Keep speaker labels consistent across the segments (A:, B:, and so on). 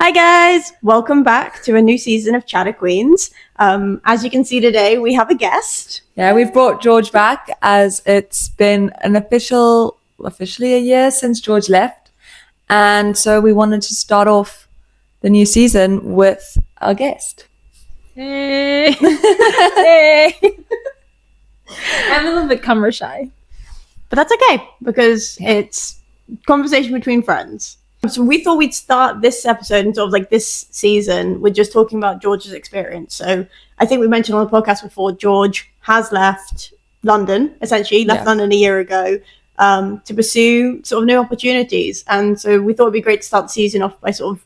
A: Hi guys, welcome back to a new season of ChatterQueens. As you can see today, we have a guest.
B: Yeah, we've brought George back as it's been an officially a year since George left. And so we wanted to start off the new season with our guest.
C: Hey. Hey. I'm a little bit camera shy.
A: But that's okay, because it's conversation between friends. So we thought we'd start this episode and sort of like this season with just talking about George's experience. So I think we mentioned on the podcast before, George has left London, essentially, left London a year ago to pursue sort of new opportunities. And so we thought it'd be great to start the season off by sort of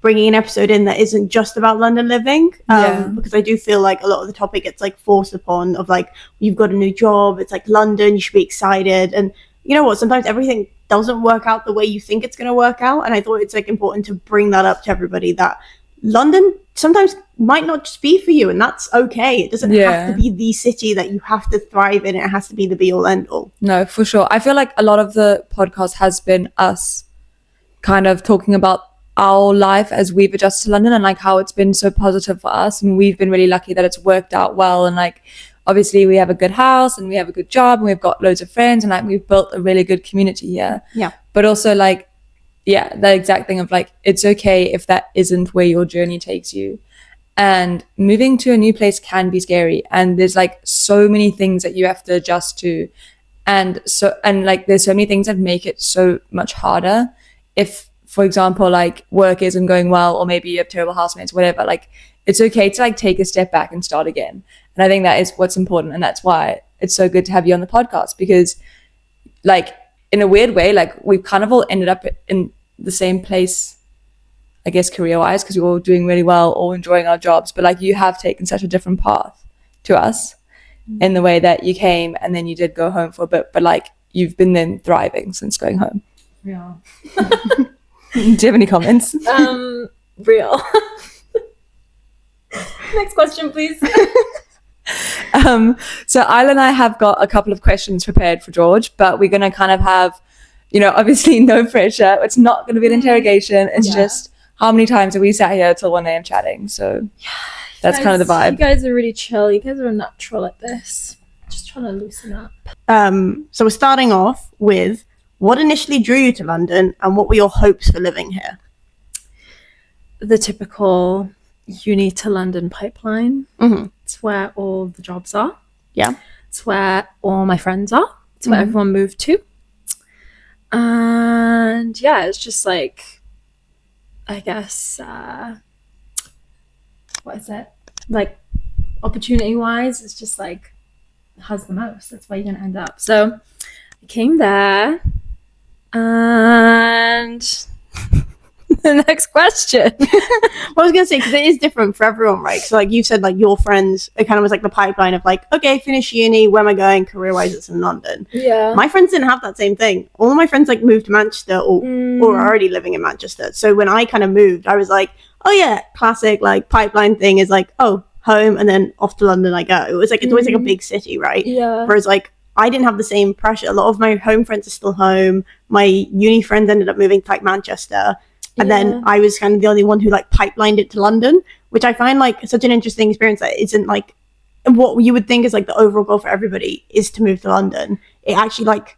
A: bringing an episode in that isn't just about London living, because I do feel like a lot of the topic gets like forced upon of like, you've got a new job, it's like London, you should be excited. And you know what, sometimes everything doesn't work out the way you think it's going to work out. And I thought it's like important to bring that up to everybody, that London sometimes might not just be for you, and that's okay. It doesn't have to be the city that you have to thrive in. It has to be the be all end all.
B: No, for sure. I feel like a lot of the podcast has been us kind of talking about our life as we've adjusted to London and like how it's been so positive for us, and we've been really lucky that it's worked out well. And like obviously we have a good house and we have a good job and we've got loads of friends and like we've built a really good community here. Yeah. But also like, yeah, the exact thing of like, it's okay if that isn't where your journey takes you. And moving to a new place can be scary. And there's like so many things that you have to adjust to. And like there's so many things that make it so much harder if, for example, like work isn't going well, or maybe you have terrible housemates, whatever. Like it's okay to like take a step back and start again. And I think that is what's important. And that's why it's so good to have you on the podcast, because like in a weird way, like we've kind of all ended up in the same place, I guess, career-wise, because we're all doing really well, all enjoying our jobs. But like you have taken such a different path to us in the way that you came and then you did go home for a bit, but like you've been then thriving since going home.
C: Yeah.
B: Do you have any comments?
C: Real. Next question, please.
B: So Isla and I have got a couple of questions prepared for George, but we're going to kind of have, you know, obviously no pressure. It's not going to be an interrogation. It's just how many times have we sat here till 1 a.m. chatting? So that's kind of the vibe.
C: You guys are really chill. You guys are natural at this. Just trying to loosen up.
A: So we're starting off with, what initially drew you to London and what were your hopes for living here?
C: The typical uni to London pipeline. Mm-hmm. It's where all the jobs are. Yeah. It's where all my friends are. It's where everyone moved to. And yeah, it's just like, I guess, what is it? Like opportunity wise, it's just like, has the most. That's where you're going to end up. So I came there. And the next question.
A: Well, I was going to say, because it is different for everyone, right? So like you said, like your friends, it kind of was like the pipeline of like, okay, finish uni, where am I going? Career-wise, it's in London. Yeah. My friends didn't have that same thing. All of my friends like moved to Manchester or are already living in Manchester. So when I kind of moved, I was like, oh yeah, classic like pipeline thing is like, oh, home and then off to London I go. It was like, it's always like a big city, right? Yeah. Whereas like, I didn't have the same pressure. A lot of my home friends are still home. My uni friends ended up moving to like Manchester. And then I was kind of the only one who like pipelined it to London, which I find like such an interesting experience that isn't like what you would think is like the overall goal for everybody is to move to London. It actually like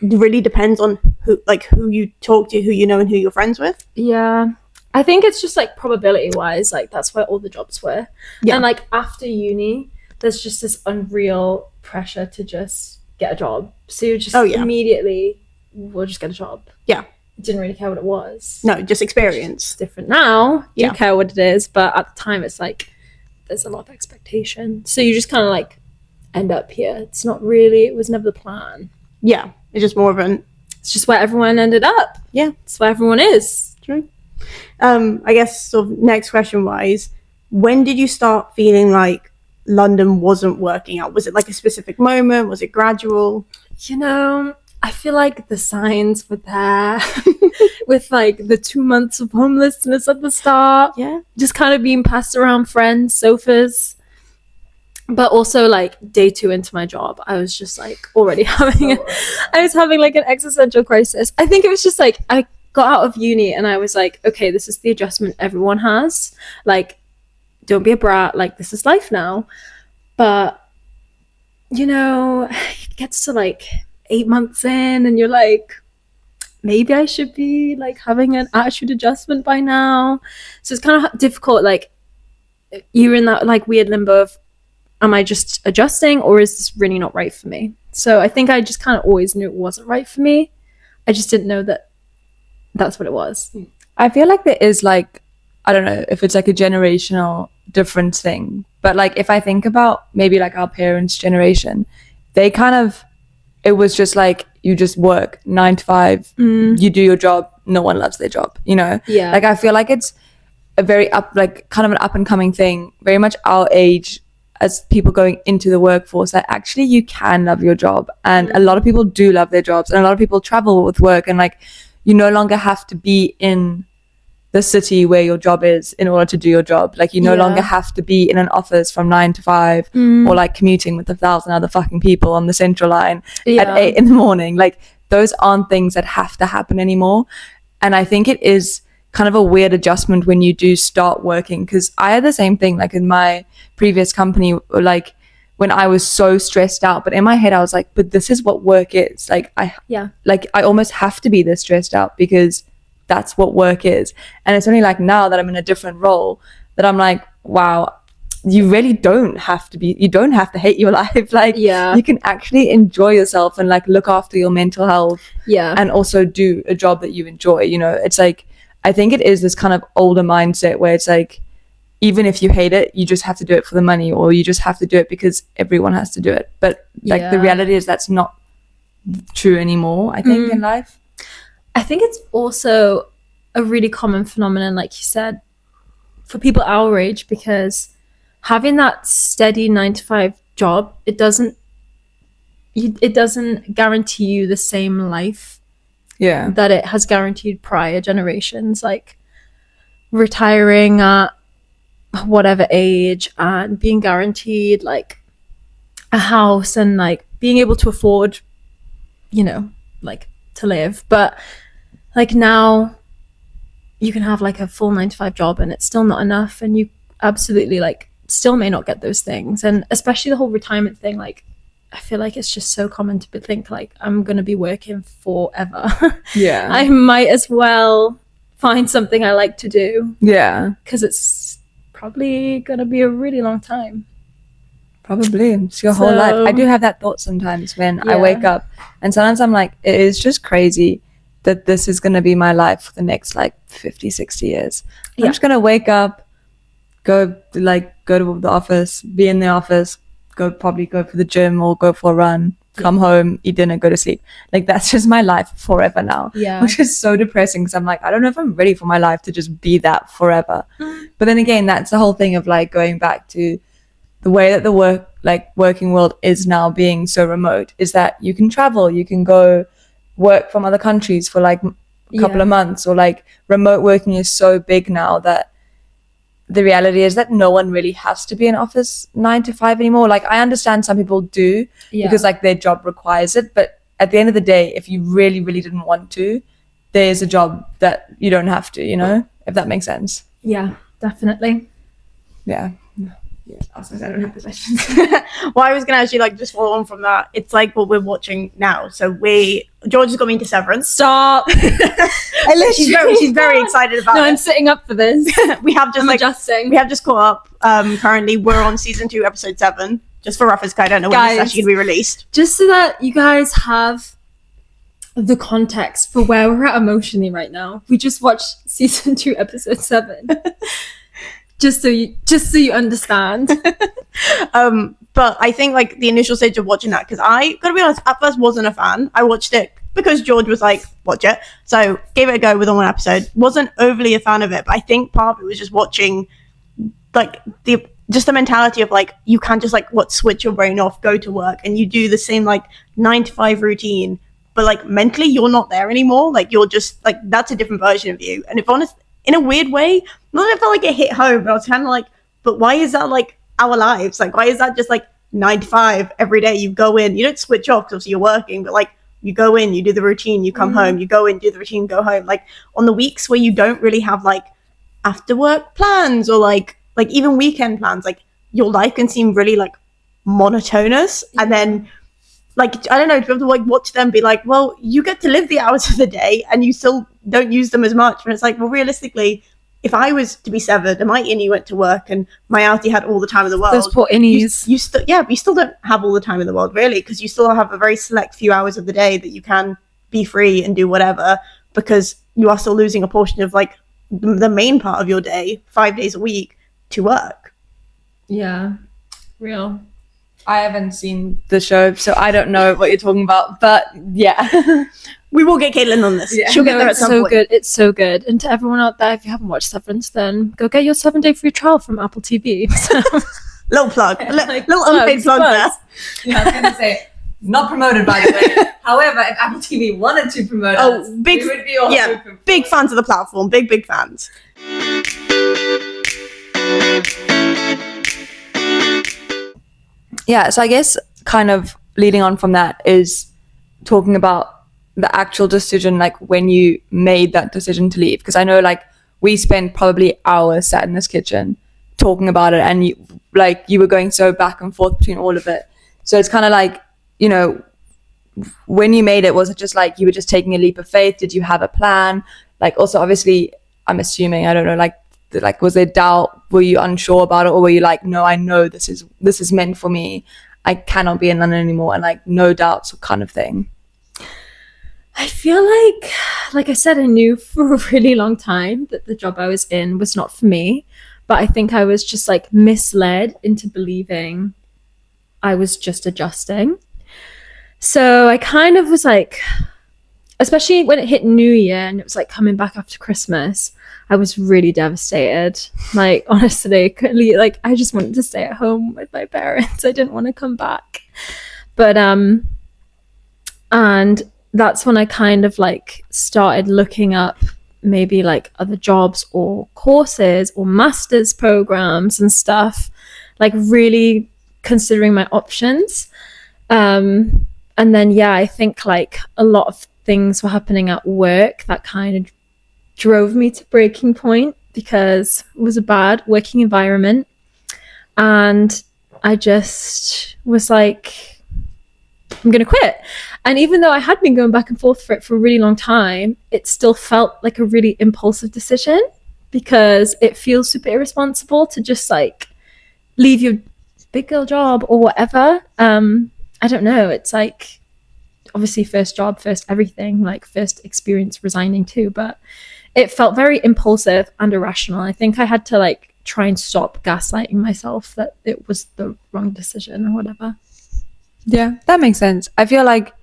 A: really depends on who you talk to, who you know and who you're friends with.
C: Yeah. I think it's just like probability wise, like that's where all the jobs were. Yeah. And like after uni, there's just this unreal pressure to just get a job. So you just immediately will just get a job. Yeah. Didn't really care what it was.
A: No, just experience.
C: It's different now. You care what it is, but at the time it's like there's a lot of expectation. So you just kind of like end up here. It's not really, it was never the plan.
A: Yeah. It's just more of
C: it's just where everyone ended up. Yeah. It's where everyone is.
A: True. I guess sort of next question wise, when did you start feeling like London wasn't working out? Was it like a specific moment? Was it gradual?
C: You know, I feel like the signs were there with like the 2 months of homelessness at the start. Yeah. Just kind of being passed around friends, sofas. But also like day 2 into my job, I was just like already having I was having like an existential crisis. I think it was just like I got out of uni and I was like, okay, this is the adjustment everyone has. Like, don't be a brat. Like, this is life now. But, you know, it gets to like 8 months in and you're like, maybe I should be like having an attitude adjustment by now. So it's kind of difficult. Like, you're in that like weird limbo of, am I just adjusting or is this really not right for me? So I think I just kind of always knew it wasn't right for me. I just didn't know that that's what it was.
B: I feel like there is like, I don't know if it's like a generational difference thing, but like if I think about maybe like our parents' generation, they kind of, it was just like, you just work 9 to 5, you do your job, no one loves their job, you know?
C: Yeah.
B: Like I feel like it's a very kind of an up and coming thing, very much our age as people going into the workforce, that actually you can love your job. And a lot of people do love their jobs, and a lot of people travel with work, and like you no longer have to be in the city where your job is in order to do your job. Like you no longer have to be in an office from 9 to 5 or like commuting with 1,000 other fucking people on the central line at 8 in the morning. Like those aren't things that have to happen anymore. And I think it is kind of a weird adjustment when you do start working, because I had the same thing like in my previous company, like when I was so stressed out, but in my head I was like, but this is what work is. Like I almost have to be this stressed out because that's what work is. And it's only like now that I'm in a different role that I'm like, wow, you really don't have to be, you don't have to hate your life. Like you can actually enjoy yourself and like look after your mental health and also do a job that you enjoy. You know, it's like, I think it is this kind of older mindset where it's like, even if you hate it, you just have to do it for the money, or you just have to do it because everyone has to do it. But like the reality is that's not true anymore, I think, in life.
C: I think it's also a really common phenomenon, like you said, for people our age, because having that steady 9 to 5 job, it doesn't guarantee you the same life that it has guaranteed prior generations, like retiring at whatever age and being guaranteed like a house and like being able to afford, you know, like to live. But like now you can have like a full 9 to 5 job and it's still not enough, and you absolutely like still may not get those things. And especially the whole retirement thing, like I feel like it's just so common to think like I'm gonna be working forever. I might as well find something I like to do, because it's probably gonna be a really long time.
B: Probably it's your whole life. I do have that thought sometimes when I wake up, and sometimes I'm like, it is just crazy that this is gonna be my life for the next like 50-60 years. I'm just gonna wake up, go to the office, be in the office, probably go for the gym or go for a run, come home, eat dinner, go to sleep. Like that's just my life forever now, which is so depressing, because I'm like, I don't know if I'm ready for my life to just be that forever. But then again, that's the whole thing of like going back to the way that the working world is now being so remote, is that you can travel, you can go work from other countries for like a couple of months, or like remote working is so big now that the reality is that no one really has to be in office 9 to 5 anymore. Like I understand some people do because like their job requires it, but at the end of the day, if you really, really didn't want to, there's a job that you don't have to, you know, if that makes sense.
C: Yeah, definitely.
B: Yeah.
C: I don't have the questions.
A: Well, I was gonna actually like just follow on from that. It's like what we're watching now. So George has got me into Severance.
C: Stop.
A: she's very excited about it.
C: I'm sitting up for this.
A: we have just
C: adjusting.
A: We have just caught up. Currently we're on season 2, episode 7. Just for reference, I don't know when this is actually gonna be released.
C: Just so that you guys have the context for where we're at emotionally right now. We just watched season 2, episode 7. Just so you understand.
A: But I think like the initial stage of watching that, because I gotta be honest, at first wasn't a fan. I watched it because George was like, watch it, so gave it a go with one episode. Wasn't overly a fan of it, but I think part of it was just watching like the mentality of like, you can't just like switch your brain off, go to work, and you do the same like 9 to 5 routine, but like mentally you're not there anymore. Like you're just like, that's a different version of you. And if honest, in a weird way, not that I felt like it hit home, but I was kind of like, but why is that like our lives? Like, why is that just like 9 to 5 every day? You go in, you don't switch off because obviously you're working, but like, you go in, you do the routine, you come home, you go in, do the routine, go home. Like on the weeks where you don't really have like after work plans or like even weekend plans, like your life can seem really like monotonous. And then like, I don't know, to be able to like watch them be like, well, you get to live the hours of the day and you still don't use them as much. And it's like, well, realistically, if I was to be severed and my innie went to work and my outie had all the time in the world,
B: those poor innies,
A: you still, but you still don't have all the time in the world, really, because you still have a very select few hours of the day that you can be free and do whatever, because you are still losing a portion of like the main part of your day, 5 days a week, to work.
C: Yeah, real.
B: I haven't seen the show, so I don't know what you're talking about, but yeah.
A: We will get Caitlin on this.
C: Yeah.
A: She'll get there at some point.
C: Good. It's so good. And to everyone out there, if you haven't watched Severance, then go get your 7-day free trial from Apple TV.
A: Little plug. Little unpaid plug there.
B: Yeah, I was going to say, not promoted, by the way. However, if Apple TV wanted to promote us, we would be all open.
A: Big fans of the platform. Big fans.
B: Yeah, so I guess kind of leading on from that is talking about the actual decision, like when you made that decision to leave. Because I know like we spent probably hours sat in this kitchen talking about it, and you were going so back and forth between all of it. So it's kind of like, you know, when you made it, was it just like you were just taking a leap of faith? Did you have a plan? Like also obviously I'm assuming, I don't know, like was there doubt? Were you unsure about it, or were you like, no, I know this is meant for me, I cannot be in London anymore, and like no doubts kind of thing?
C: I feel like I said, I knew for a really long time that the job I was in was not for me, but I think I was just like misled into believing I was just adjusting. So I kind of was like, especially when it hit New Year and it was like coming back after Christmas, I was really devastated. Like honestly, like I just wanted to stay at home with my parents. I didn't want to come back. But and that's when I kind of like started looking up maybe like other jobs or courses or master's programs and stuff, like really considering my options. And then I think like a lot of things were happening at work that kind of drove me to breaking point, because it was a bad working environment, and I just was like, I'm gonna quit. And even though I had been going back and forth for a really long time, it still felt like a really impulsive decision, because it feels super irresponsible to just like leave your big girl job or whatever. I don't know, it's like obviously first job, first everything, like first experience resigning too, but it felt very impulsive and irrational. I think I had to like try and stop gaslighting myself that it was the wrong decision or whatever.
B: Yeah, that makes sense. I feel like,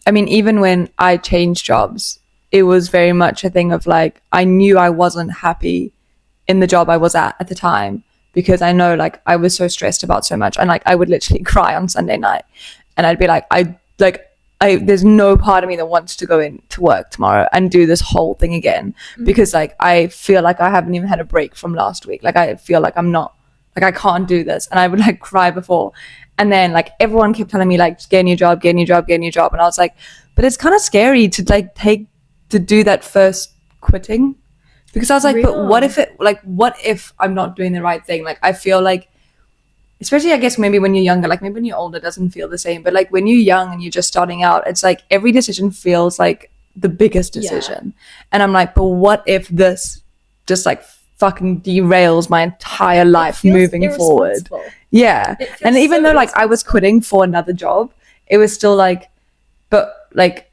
B: I mean, even when I changed jobs, it was very much a thing of like, I knew I wasn't happy in the job I was at the time, because I know like I was so stressed about so much, and like I would literally cry on Sunday night, and I'd be like, there's no part of me that wants to go in to work tomorrow and do this whole thing again, because like I feel like I haven't even had a break from last week. Like I feel like I'm not, like I can't do this, and I would like cry before. And then like everyone kept telling me like, get a new job, and I was like, but it's kind of scary to like do that first quitting, because I was like, but what if I'm not doing the right thing? Like I feel like, especially I guess maybe when you're younger, like maybe when you're older it doesn't feel the same, but like when you're young and you're just starting out, it's like every decision feels like the biggest decision. And I'm like, but what if this just like fucking derails my entire life moving forward? Yeah. And even though like I was quitting for another job, it was still like, but like,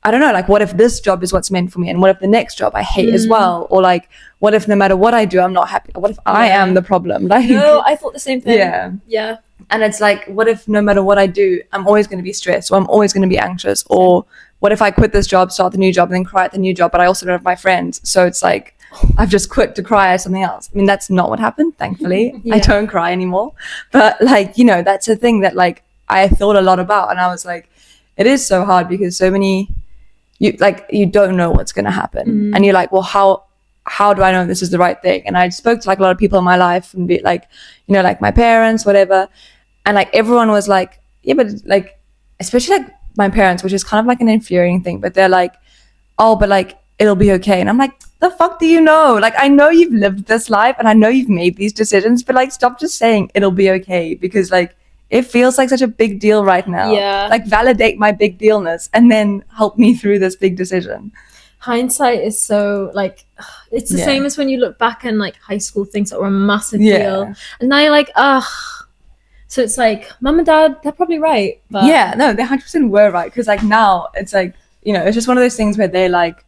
B: I don't know, like what if this job is what's meant for me, and what if the next job I hate as well, or like what if no matter what I do I'm not happy, what if I am the problem? Like,
C: no, I thought the same thing.
B: Yeah. And it's like, what if no matter what I do I'm always going to be stressed, or I'm always going to be anxious, or what if I quit this job, start the new job, and then cry at the new job, but I also don't have my friends, so it's like I've just quit to cry at something else. I mean, that's not what happened, thankfully. I don't cry anymore, but like, you know, that's a thing that like I thought a lot about, and I was like, it is so hard, because so many, you don't know what's going to happen, and you're like, well, how do I know this is the right thing? And I spoke to like a lot of people in my life, and be like, you know, like my parents, whatever, and like everyone was like, yeah, but like especially like my parents, which is kind of like an infuriating thing, but they're like, oh, but like it'll be okay. And I'm like, the fuck do you know? Like, I know you've lived this life and I know you've made these decisions, but like, stop just saying it'll be okay, because like it feels like such a big deal right now.
C: Yeah.
B: Like, validate my big dealness and then help me through this big decision.
C: Hindsight is so like, it's the same as when you look back in like high school things that were a massive deal, and now you're like, so it's like, mum and dad, they're probably right. But
B: yeah, no, they 100% were right, because like now it's like, you know, it's just one of those things where they're like,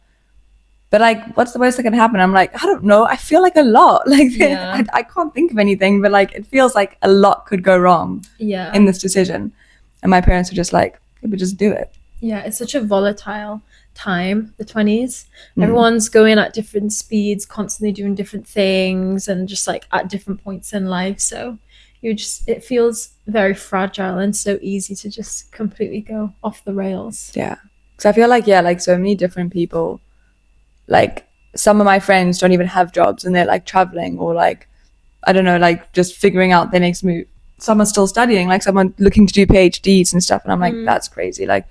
B: but like, what's the worst that can happen? I'm like, I don't know. I feel like a lot. Like, I can't think of anything, but like, it feels like a lot could go wrong in this decision. And my parents were just like, yeah, but just do it.
C: Yeah, it's such a volatile time, the 20s. Everyone's going at different speeds, constantly doing different things, and just like at different points in life. So it feels very fragile and so easy to just completely go off the rails.
B: Yeah. Because I feel like, like so many different people, like some of my friends don't even have jobs and they're like traveling, or like, I don't know, like just figuring out their next move. Some are still studying, like someone looking to do PhDs and stuff. And I'm like, that's crazy. Like,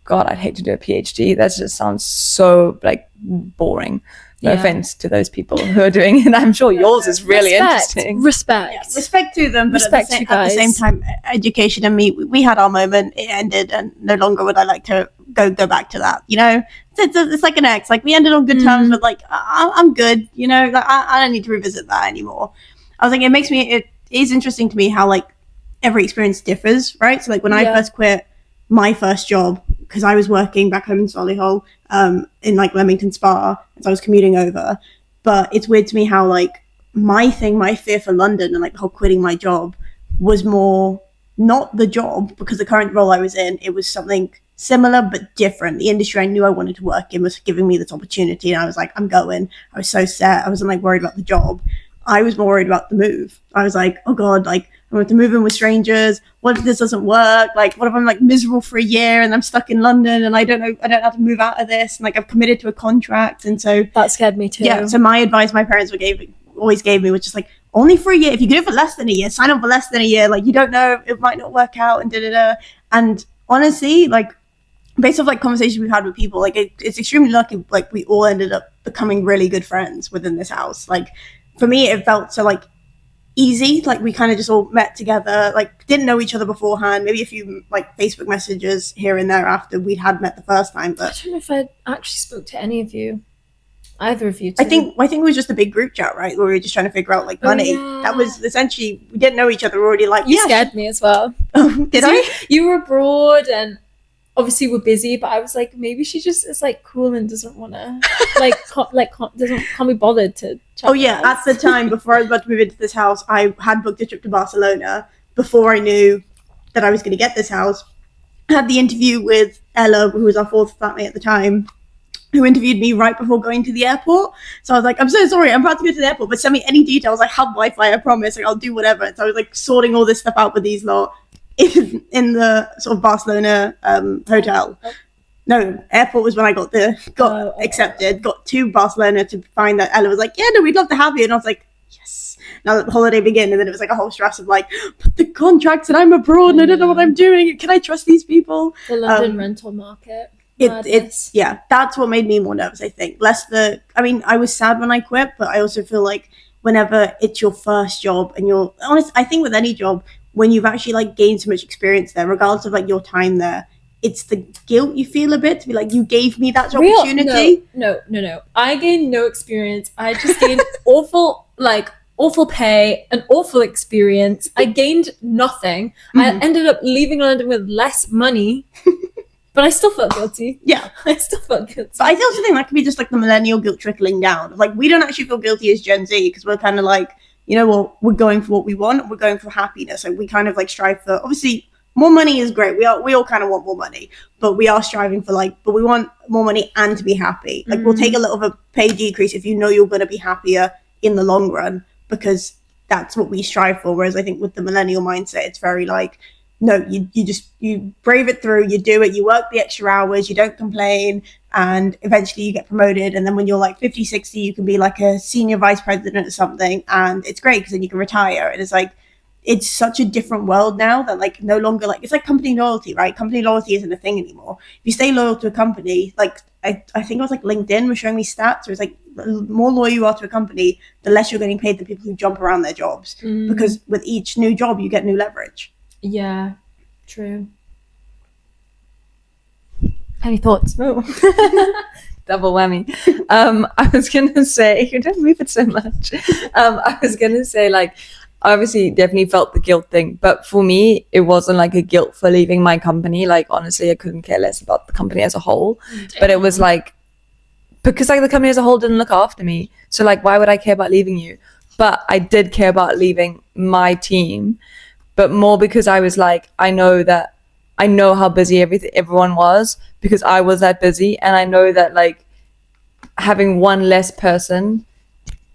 B: God, I'd hate to do a PhD. That just sounds so like boring. No offense to those people who are doing it. I'm sure yours is really interesting.
C: Respect
A: to them, but at the same time, education and me, we had our moment. It ended, and no longer would I like to go back to that. You know, it's like an ex. Like, we ended on good terms, but like I'm good. You know, like I don't need to revisit that anymore. I was like, it is interesting to me how like every experience differs, right? So like when I first quit my first job, because I was working back home in Solihull, in like Leamington Spa, as I was commuting over. But it's weird to me how like my fear for London and like the whole quitting my job was more not the job, because the current role I was in, it was something similar but different. The industry I knew I wanted to work in was giving me this opportunity, and I was like, I'm going. I was so set. I wasn't like worried about the job. I was more worried about the move. I was like, oh God, like I want to move in with strangers. What if this doesn't work? Like, what if I'm like miserable for a year and I'm stuck in London and I don't know how to move out of this, and like I've committed to a contract. And so
C: that scared me too.
A: Yeah. So my advice my parents always gave me was just like, only for a year. If you can do it for less than a year, sign up for less than a year. Like, you don't know, it might not work out, and da-da-da. And honestly, like based off like conversations we've had with people, like it's extremely lucky. Like, we all ended up becoming really good friends within this house. Like, for me, it felt so like easy. Like, we kind of just all met together, like didn't know each other beforehand, maybe a few like Facebook messages here and there after we'd had met the first time. But
C: I don't know if I actually spoke to any of you, either of you two.
A: I think it was just a big group chat, right, where we were just trying to figure out like money. That was essentially, we didn't know each other. We were already like,
C: you scared me as well.
A: Did I?
C: You were abroad obviously we're busy, but I was like, maybe she just is like cool and doesn't want to can't be bothered to chat.
A: Oh yeah, at the time before I was about to move into this house, I had booked a trip to Barcelona before I knew that I was going to get this house. I had the interview with Ella, who was our fourth flatmate at the time, who interviewed me right before going to the airport. So I was like, I'm so sorry, I'm about to go to the airport, but send me any details. I have Wi-Fi, I promise. Like, I'll do whatever. And so I was like sorting all this stuff out with these lot in the sort of Barcelona hotel. No, airport was when I got accepted, got to Barcelona to find that Ella was like, yeah, no, we'd love to have you. And I was like, yes. Now that the holiday began, and then it was like a whole stress of like, but the contracts and I'm abroad and I don't know what I'm doing. Can I trust these people?
C: The London rental market.
A: It's that's what made me more nervous, I think. I was sad when I quit, but I also feel like whenever it's your first job and you're honest, I think with any job, when you've actually like gained so much experience there, regardless of like your time there, it's the guilt you feel a bit to be like, you gave me that opportunity.
C: No. I gained no experience. I just gained awful pay, an awful experience. I gained nothing. Mm-hmm. I ended up leaving London with less money, but I still felt guilty.
A: Yeah.
C: I still felt guilty.
A: But I also think that could be just like the millennial guilt trickling down. Like, we don't actually feel guilty as Gen Z, because we're kind of like, you know what, we're going for what we want. We're going for happiness. Like, we kind of like strive for, obviously, more money is great. We all kind of want more money, but we are striving for but we want more money and to be happy. Like, we'll take a little of a pay decrease if you know you're going to be happier in the long run, because that's what we strive for. Whereas I think with the millennial mindset, it's very like, no, you brave it through, you do it, you work the extra hours, you don't complain, and eventually you get promoted. And then when you're like 50, 60, you can be like a senior vice president or something, and it's great because then you can retire. And it's like, it's such a different world now that like no longer like it's like company loyalty, right? Company loyalty isn't a thing anymore. If you stay loyal to a company, like I think it was like LinkedIn was showing me stats where it's like the more loyal you are to a company, the less you're getting paid than people who jump around their jobs, because with each new job you get new leverage.
C: Yeah, true. Any thoughts?
B: Oh. Double whammy. I was gonna say, you don't move it so much. I was gonna say, like, obviously definitely felt the guilt thing, but for me it wasn't like a guilt for leaving my company. Like, honestly, I couldn't care less about the company as a whole. But it was like, because like the company as a whole didn't look after me, so like why would I care about leaving you? But I did care about leaving my team, but more because I was like, I know how busy everyone was, because I was that busy, and I know that like having one less person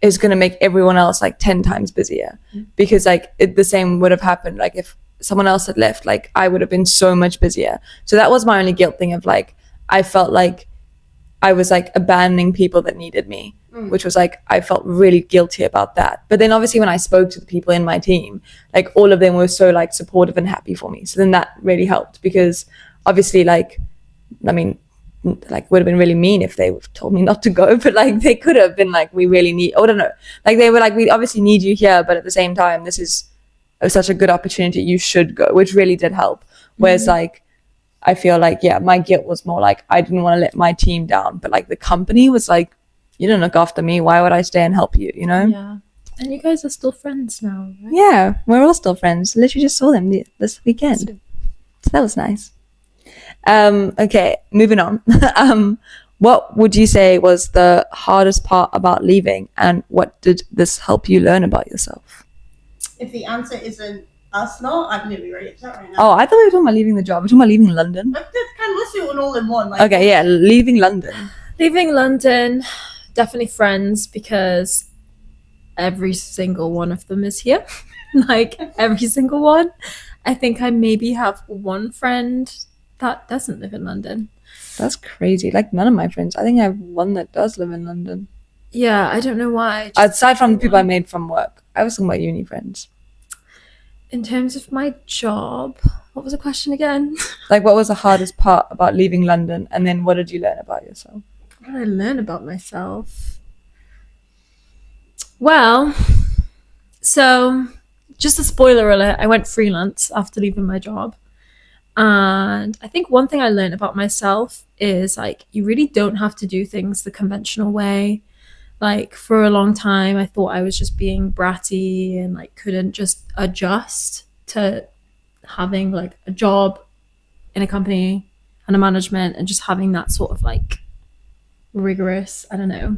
B: is going to make everyone else like 10 times busier, because like the same would have happened like if someone else had left, like I would have been so much busier. So that was my only guilt thing, of like I felt like I was like abandoning people that needed me, which was like I felt really guilty about that. But then obviously when I spoke to the people in my team, like all of them were so like supportive and happy for me, so then that really helped, because obviously like I mean like would have been really mean if they told me not to go, but like they could have been like, we really need, I don't know, like they were like, we obviously need you here, but at the same time this is such a good opportunity, you should go, which really did help. Whereas like I feel like, yeah, my guilt was more like I didn't want to let my team down, but like the company was like, you didn't look after me, why would I stay and help you, you know?
C: Yeah. And you guys are still friends now, right?
B: Yeah, we're all still friends. Literally just saw them this weekend, so that was nice. Okay, moving on. What would you say was the hardest part about leaving, and what did this help you learn about yourself?
A: If the answer isn't us lot, I'm gonna be really upset right now.
B: Oh, I thought we were talking about leaving the job. We're talking about leaving London.
A: Let's do it all in one. Like,
B: okay, yeah, leaving London.
C: Leaving London, definitely friends, because every single one of them is here. Like every single one. I think I maybe have one friend that doesn't live in London.
B: That's crazy. Like none of my friends. I think I have one that does live in London.
C: Yeah, I don't know why.
B: Aside from the people I made from work. I was talking about uni friends.
C: In terms of my job, what was the question again?
B: Like, what was the hardest part about leaving London, and then what did you learn about yourself?
C: What did I learn about myself? Well, so just a spoiler alert, I went freelance after leaving my job. And I think one thing I learned about myself is like, you really don't have to do things the conventional way. Like for a long time, I thought I was just being bratty and like couldn't just adjust to having like a job in a company and a management, and just having that sort of like rigorous, I don't know,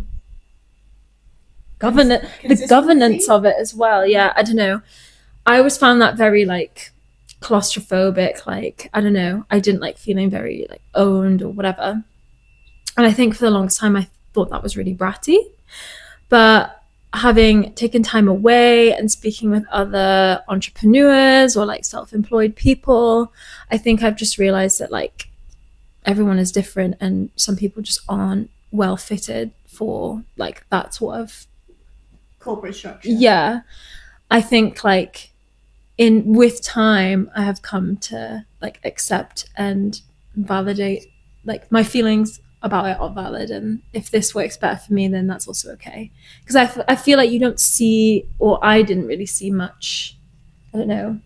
C: the governance of it as well. Yeah, I don't know. I always found that very like claustrophobic, like I don't know, I didn't like feeling very like owned or whatever. And I think for the longest time I thought that was really bratty. But having taken time away and speaking with other entrepreneurs or like self-employed people, I think I've just realized that like everyone is different, and some people just aren't well fitted for like that sort of
A: corporate structure.
C: Yeah, I think like with time I have come to like accept and validate like my feelings about it are valid, and if this works better for me, then that's also okay. Because I feel like you don't see, or I didn't really see much, I don't know,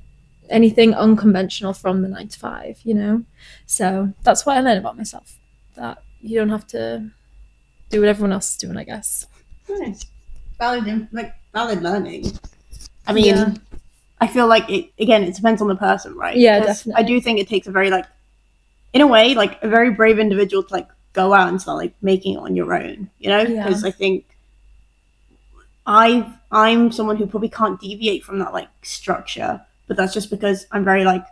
C: anything unconventional from the 9 to 5, you know? So that's what I learned about myself, that you don't have to do what everyone else is doing, I guess.
A: Nice. Valid learning. I mean, I feel like it depends on the person, right?
C: Yeah, definitely.
A: I do think it takes a very like, in a way, like a very brave individual to like go out and start like making it on your own, you know? Because I think I'm someone who probably can't deviate from that like structure, but that's just because I'm very like,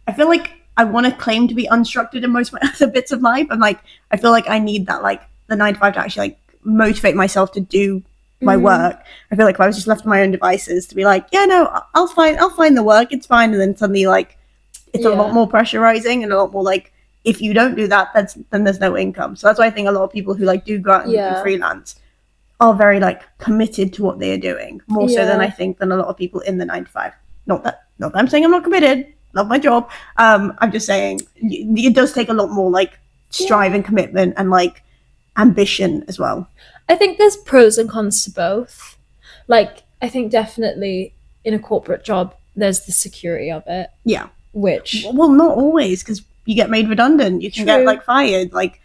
A: I feel like I want to claim to be unstructured in most of my other bits of life, and like I feel like I need that like the 9 to 5 to actually like motivate myself to do my work. I feel like if I was just left to my own devices to be like, yeah, no, I'll find the work, it's fine, and then suddenly like it's a lot more pressurizing and a lot more like, if you don't do that, then there's no income. So that's why I think a lot of people who like do go out and do freelance are very like committed to what they are doing, more so than I think than a lot of people in the 9 to 5. Not that I'm saying I'm not committed. Love my job. I'm just saying it does take a lot more like strive and commitment and like ambition as well.
C: I think there's pros and cons to both. Like, I think definitely in a corporate job, there's the security of it.
A: Yeah.
C: Which...
A: Well, not always, because you get made redundant. You can get like fired. Like,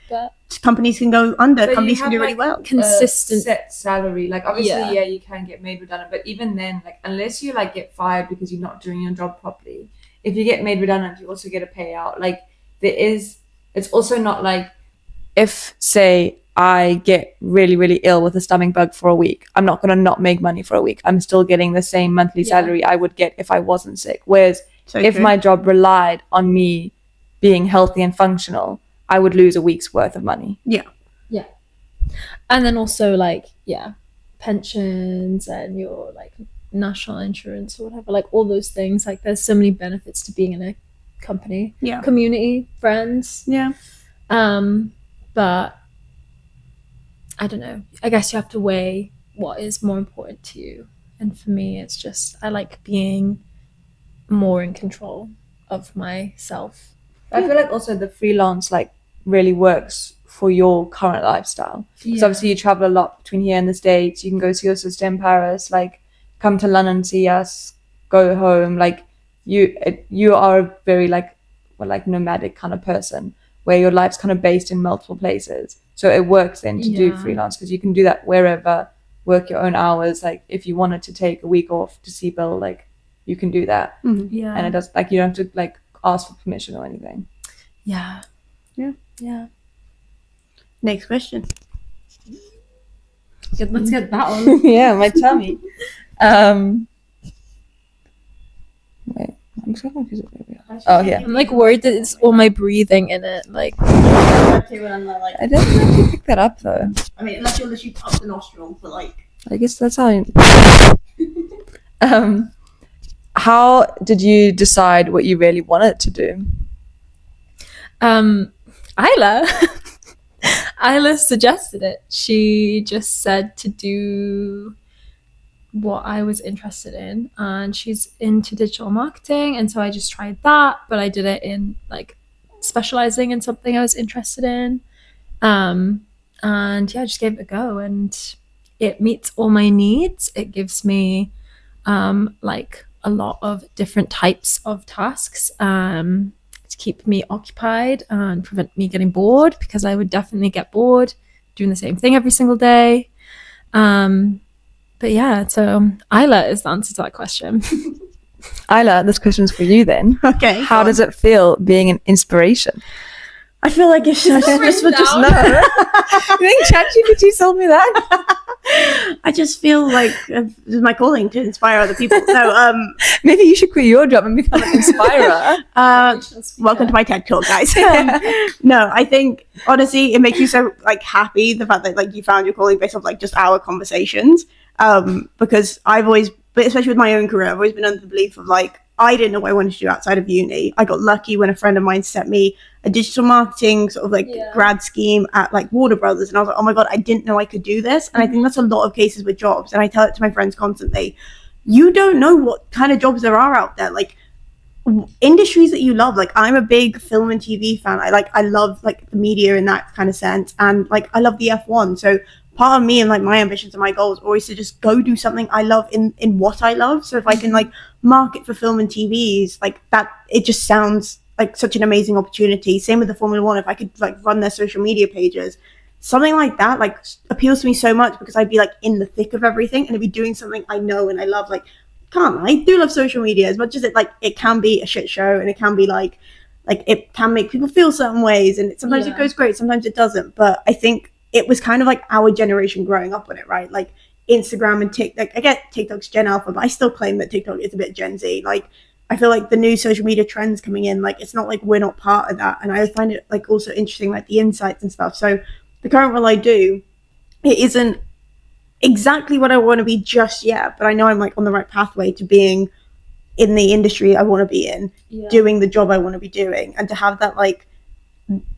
A: companies can go under. So companies can do really well.
B: Consistent set salary. Like, obviously, you can get made redundant. But even then, like, unless you like get fired because you're not doing your job properly, if you get made redundant, you also get a payout. Like, it's also not like, if, say, I get really, really ill with a stomach bug for a week, I'm not going to not make money for a week. I'm still getting the same monthly salary I would get if I wasn't sick. Whereas if my job relied on me being healthy and functional, I would lose a week's worth of money.
C: Yeah. And then also like, pensions and your like national insurance or whatever, like all those things. Like there's so many benefits to being in a company. Yeah. Community, friends.
A: Yeah.
C: But I don't know. I guess you have to weigh what is more important to you. And for me, it's just, I like being more in control of myself.
B: I feel like also the freelance like really works for your current lifestyle. Because obviously you travel a lot between here and the States. You can go see your sister in Paris, like come to London, see us, go home. Like you are a very like nomadic kind of person where your life's kind of based in multiple places. So it works then to do freelance because you can do that wherever, work your own hours. Like if you wanted to take a week off to see Bill, like you can do that.
A: Mm-hmm. Yeah.
B: And it does, like, you don't have to like ask for permission or anything.
C: Yeah.
A: Next question.
C: Let's get that one.
B: Yeah, my tummy. Wait, I'm so confused. Oh yeah.
C: I'm like worried that it's all my breathing in it. Like
B: I didn't actually pick that up though.
A: I mean, unless you're literally up the nostril for like.
B: I guess that's how. How did you decide what you really wanted to do?
C: Isla suggested it. She just said to do what I was interested in, and she's into digital marketing, and so I just tried that, but I did it in like specializing in something I was interested in, and I just gave it a go, and it meets all my needs. It gives me like a lot of different types of tasks to keep me occupied and prevent me getting bored, because I would definitely get bored doing the same thing every single day. But yeah, so Isla is the answer to that question.
B: Isla, this question's for you then.
A: Okay.
B: How does it feel being an inspiration?
A: I feel like it's just know.
B: You think ChatGPT told me that?
A: I just feel like it's my calling to inspire other people. So
B: maybe you should quit your job and become an inspirer.
A: Welcome to my TED Talk, guys. No, I think honestly it makes you so like happy, the fact that like you found your calling based off like just our conversations. Because I've always, but especially with my own career, I've always been under the belief of like I didn't know what I wanted to do outside of uni. I got lucky when a friend of mine sent me a digital marketing sort of like grad scheme at like Warner Brothers, and I was like, oh my god, I didn't know I could do this. And I think that's a lot of cases with jobs, and I tell it to my friends constantly. You don't know what kind of jobs there are out there, like industries that you love. Like I'm a big film and TV fan. I love like the media in that kind of sense, and like I love the F1. So part of me and like my ambitions and my goals always to just go do something I love in what I love. So if I can like market for film and TVs like that, it just sounds like such an amazing opportunity. Same with the Formula One. If I could like run their social media pages, something like that like appeals to me so much, because I'd be like in the thick of everything and I'd be doing something I know and I love. Like I do love social media as much as it can be a shit show, and it can be like it can make people feel certain ways, and sometimes it goes great, sometimes it doesn't. But I think it was kind of like our generation growing up on it, right? Like Instagram and TikTok. I get TikTok's Gen Alpha, but I still claim that TikTok is a bit Gen Z. Like I feel like the new social media trends coming in, like it's not like we're not part of that. And I find it like also interesting, like the insights and stuff. So the current role I do, it isn't exactly what I want to be just yet, but I know I'm like on the right pathway to being in the industry I want to be in, doing the job I want to be doing, and to have that like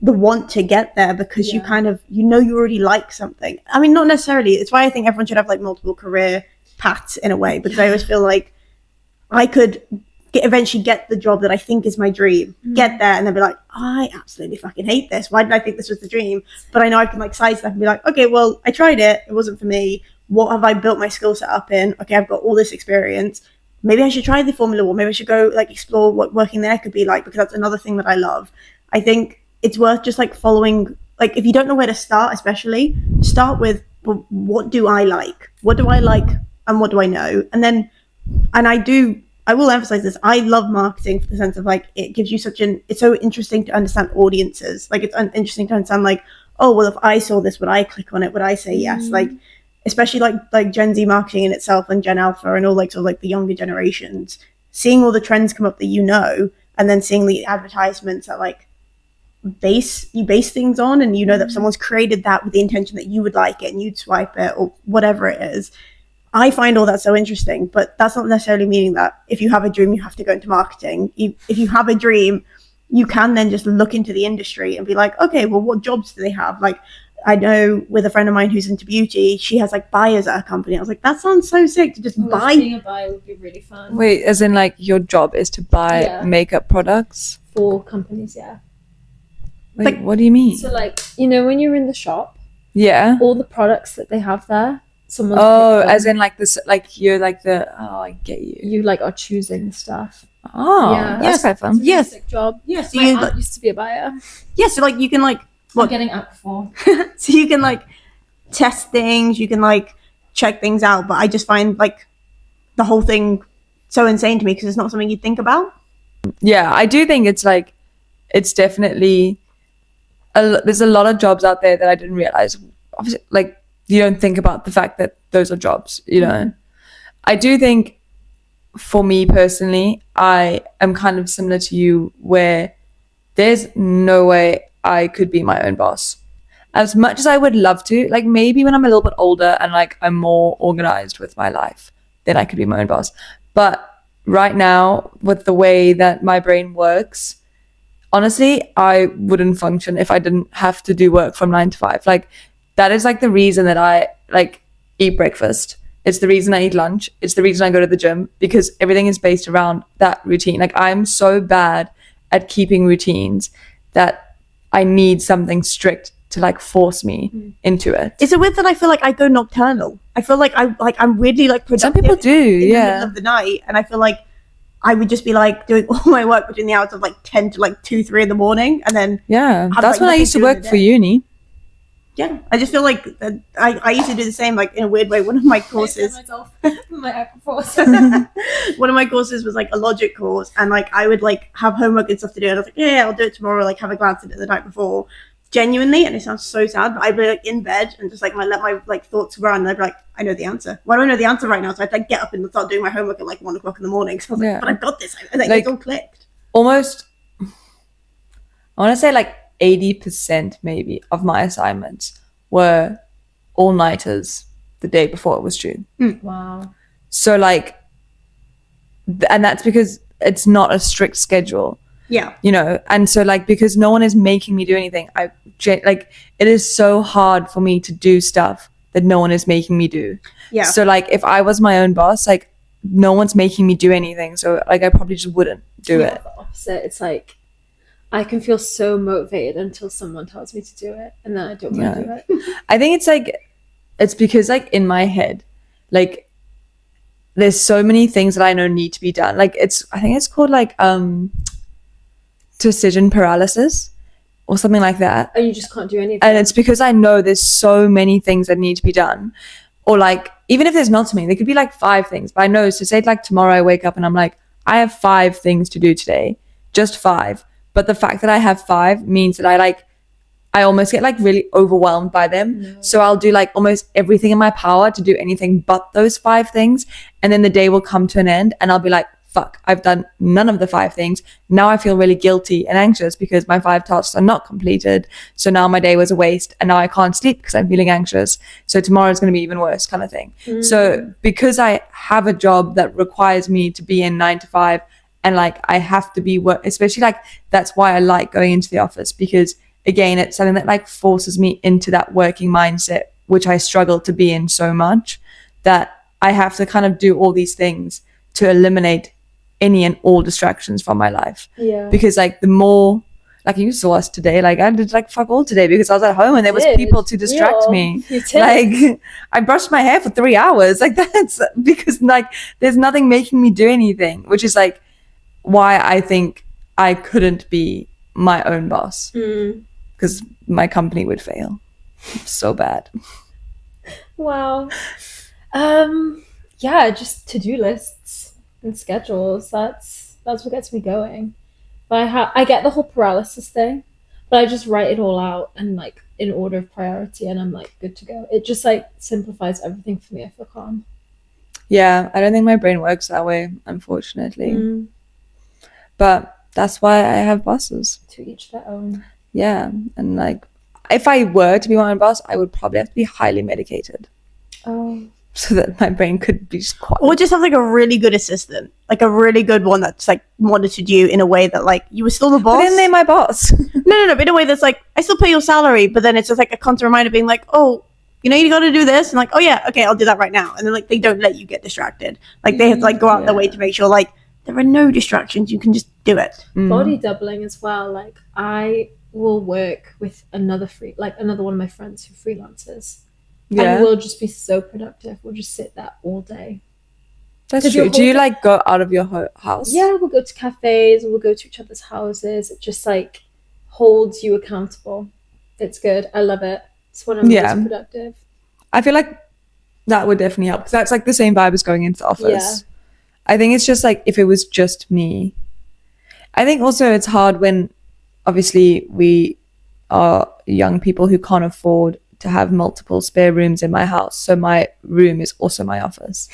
A: the want to get there, because you kind of, you already like something. I mean, not necessarily. It's why I think everyone should have like multiple career paths in a way, because I always feel like I could eventually get the job that I think is my dream, get there, and then be like, I absolutely fucking hate this. Why did I think this was the dream? But I know I can like sidestep and be like, okay, well, I tried it. It wasn't for me. What have I built my skill set up in? Okay, I've got all this experience. Maybe I should try the Formula One. Maybe I should go like explore what working there could be like, because that's another thing that I love. I think it's worth just like following, like if you don't know where to start, especially start with, well, what do I like? What do I like and what do I know? And then, and I will emphasize this. I love marketing for the sense of like, it gives you it's so interesting to understand audiences. Like it's interesting to understand like, oh, well, if I saw this, would I click on it? Would I say yes? Like, especially like Gen Z marketing in itself and Gen Alpha and all like sort of like the younger generations, seeing all the trends come up that you know, and then seeing the advertisements that like you base things on, and you know that someone's created that with the intention that you would like it and you'd swipe it or whatever it is. I find all that so interesting, but that's not necessarily meaning that if you have a dream, you have to go into marketing. If you have a dream, you can then just look into the industry and be like, okay, well, what jobs do they have? Like, I know with a friend of mine who's into beauty, she has like buyers at her company. I was like, that sounds so sick to just buy.
C: Being a buyer would be really fun.
B: Wait, as in like your job is to buy makeup products?
C: For companies, yeah.
B: Wait,
A: like,
B: what do you mean?
C: So like, you know, when you're in the shop,
B: all
C: the products that they have there, someone's
B: as in like this, like you're like I get you.
C: You like are choosing stuff.
B: Oh, yeah, that's quite fun.
C: Yes, sick job.
A: Yes,
C: my aunt used to be a buyer.
A: Yes, so like you can like
C: I'm getting out before.
A: So you can like test things, you can like check things out, but I just find like the whole thing so insane to me because it's not something you'd think about.
B: Yeah, I do think it's like it's definitely there's a lot of jobs out there that I didn't realize. Obviously, like you don't think about the fact that those are jobs, you know. I do think for me personally, I am kind of similar to you where there's no way I could be my own boss. As much as I would love to, like maybe when I'm a little bit older and like I'm more organized with my life, then I could be my own boss. But right now, with the way that my brain works, honestly, I wouldn't function if I didn't have to do work from 9 to 5. Like that is like the reason that I like eat breakfast. It's the reason I eat lunch. It's the reason I go to the gym, because everything is based around that routine. Like I'm so bad at keeping routines that I need something strict to like force me into it.
A: Is it weird that I feel like I go nocturnal? I feel like I'm weirdly like productive.
B: Some people do,
A: in the middle of the night, and I feel like I would just be like doing all my work between the hours of like 10 to like 2-3 in the morning, and then
B: that's when I used to work for uni.
A: Yeah, I just feel like I used to do the same, like in a weird way. One of my courses, one of my courses was like a logic course, and like I would like have homework and stuff to do, and I was like, yeah, I'll do it tomorrow. Like have a glance at it the night before. Genuinely, and it sounds so sad, but I'd be like in bed and just like let my like thoughts run, and I'd be like, I know the answer. Why do I know the answer right now? So I'd like get up and start doing my homework at like 1 o'clock in the morning. So I was like, but I've got this. Like it's all clicked.
B: Almost, I want to say like 80% maybe of my assignments were all-nighters the day before it was due.
C: Wow. So
B: like, and that's because it's not a strict schedule.
A: Yeah.
B: You know, and so like because no one is making me do anything, like it is so hard for me to do stuff that no one is making me do.
A: Yeah.
B: So like if I was my own boss, like no one's making me do anything, so like I probably just wouldn't do it.
C: The opposite. It's like I can feel so motivated until someone tells me to do it, and then I don't want to do it.
B: I think it's like it's because like in my head, like there's so many things that I know need to be done. Like I think it's called like decision paralysis or something like that,
C: and you just can't do anything.
B: And it's because I know there's so many things that need to be done, or like even if there's not so many, there could be like 5 things, but I know, so say like tomorrow I wake up and I'm like, I have 5 things to do today, just 5, but the fact that I have 5 means that I almost get like really overwhelmed by them. So I'll do like almost everything in my power to do anything but those 5 things, and then the day will come to an end and I'll be like, fuck, I've done none of the 5 things. Now I feel really guilty and anxious because my 5 tasks are not completed. So now my day was a waste, and now I can't sleep because I'm feeling anxious. So tomorrow's going to be even worse, kind of thing. So because I have a job that requires me to be in 9 to 5, and like I have to be work, especially like that's why I like going into the office, because again, it's something that like forces me into that working mindset, which I struggle to be in so much, that I have to kind of do all these things to eliminate any and all distractions from my life.
C: Yeah.
B: Because like the more, like you saw us today, like I did like fuck all today because I was at home and there was people to distract me. Like I brushed my hair for 3 hours. Like that's because like there's nothing making me do anything, which is like why I think I couldn't be my own boss, because my company would fail so bad.
C: Wow. Yeah, just to-do lists and schedules. That's what gets me going. But I get the whole paralysis thing, but I just write it all out and like in order of priority, and I'm like good to go. It just like simplifies everything for me. I feel calm.
B: Yeah, I don't think my brain works that way, unfortunately. But that's why I have bosses.
C: To each their own.
B: Yeah, and like if I were to be my own boss, I would probably have to be highly medicated.
C: Oh.
B: So that my brain could be just quiet.
A: Or just have like a really good assistant, like a really good one that's like monitored you in a way that like you were still the boss.
B: But then they're my boss.
A: No, but in a way that's like, I still pay your salary, but then it's just like a constant reminder being like, oh, you know, you got to do this, and like, oh yeah, okay, I'll do that right now. And then like they don't let you get distracted. Like they have to like go out their way to make sure like there are no distractions. You can just do it.
C: Body doubling as well. Like I will work with another one of my friends who freelances. Yeah. And we'll just be so productive. We'll just sit there all day.
B: That's true. Do you like go out of your house?
C: Yeah, we'll go to cafes, we'll go to each other's houses. It just like holds you accountable. It's good. I love it. It's when I'm most productive.
B: I feel like that would definitely help because that's like the same vibe as going into the office. Yeah. I think it's just like if it was just me. I think also it's hard when obviously we are young people who can't afford to have multiple spare rooms in my house. So my room is also my office,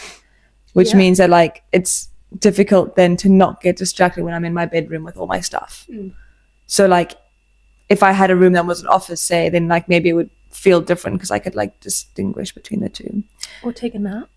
B: which means that like it's difficult then to not get distracted when I'm in my bedroom with all my stuff. So like if I had a room that was an office, say, then like maybe it would feel different because I could like distinguish between the two.
C: Or take a nap.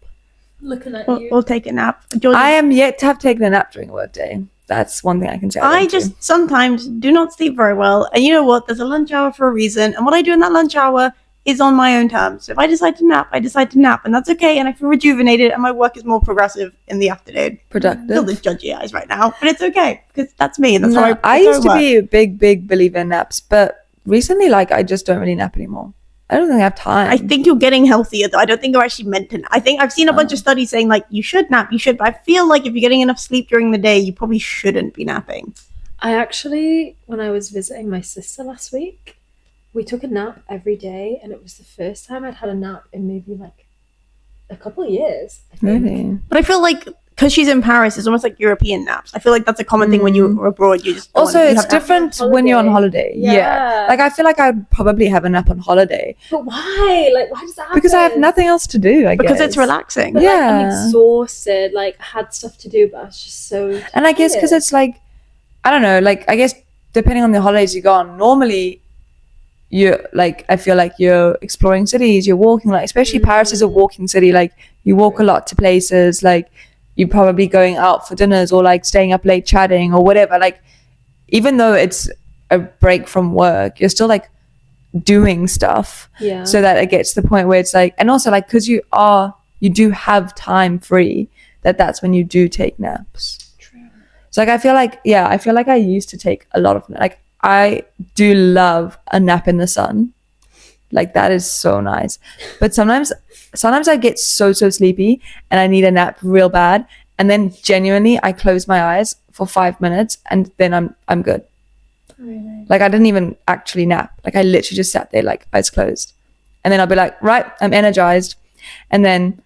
C: Looking at you.
A: Or take a nap.
B: I am yet to have taken a nap during a work day. That's one thing I can say.
A: I just sometimes do not sleep very well. And you know what? There's a lunch hour for a reason. And what I do in that lunch hour is on my own terms. So if I decide to nap, I decide to nap. And that's okay. And I feel rejuvenated. And my work is more progressive in the afternoon.
B: Productive.
A: I feel those judgy eyes right now. But it's okay. Because that's me. And that's
B: how I used to be a big believer in naps. But recently, like, I just don't really nap anymore. I don't think I have time.
A: I think you're getting healthier, though. I don't think you're actually meant to. I think I've seen a bunch of studies saying, like, you should nap, you should. But I feel like if you're getting enough sleep during the day, you probably shouldn't be napping.
C: I actually, when I was visiting my sister last week, we took a nap every day. And it was the first time I'd had a nap in maybe, like, a couple of years, I think.
B: Really?
A: But I feel like because she's in Paris, it's almost like European naps. I feel like that's a common thing when you're abroad. You just
B: also it's different when you're on holiday. Yeah, like I feel like I'd probably have a nap on holiday.
C: But why? Like, why does that happen?
B: Because I have nothing else to do.
A: Because it's relaxing.
C: But, like, I'm exhausted. Like, I had stuff to do, but I was just so tired.
B: And I guess because it's like, I don't know. Like, I guess depending on the holidays you go on, normally you're like, I feel like you're exploring cities. You're walking, like, especially Paris is a walking city. Like, you walk a lot to places. Like, you're probably going out for dinners or like staying up late chatting or whatever. Like, even though it's a break from work, you're still like doing stuff.
C: Yeah.
B: So that it gets to the point where it's like, and also like, because you do have time free, that's when you do take naps.
C: True.
B: So like, I feel like I used to take a lot of, like, I do love a nap in the sun. Like, that is so nice. But sometimes I get so sleepy and I need a nap real bad. And then genuinely I close my eyes for 5 minutes and then I'm good.
C: Really?
B: Like, I didn't even actually nap. Like, I literally just sat there, like, eyes closed. And then I'll be like, right, I'm energized. And then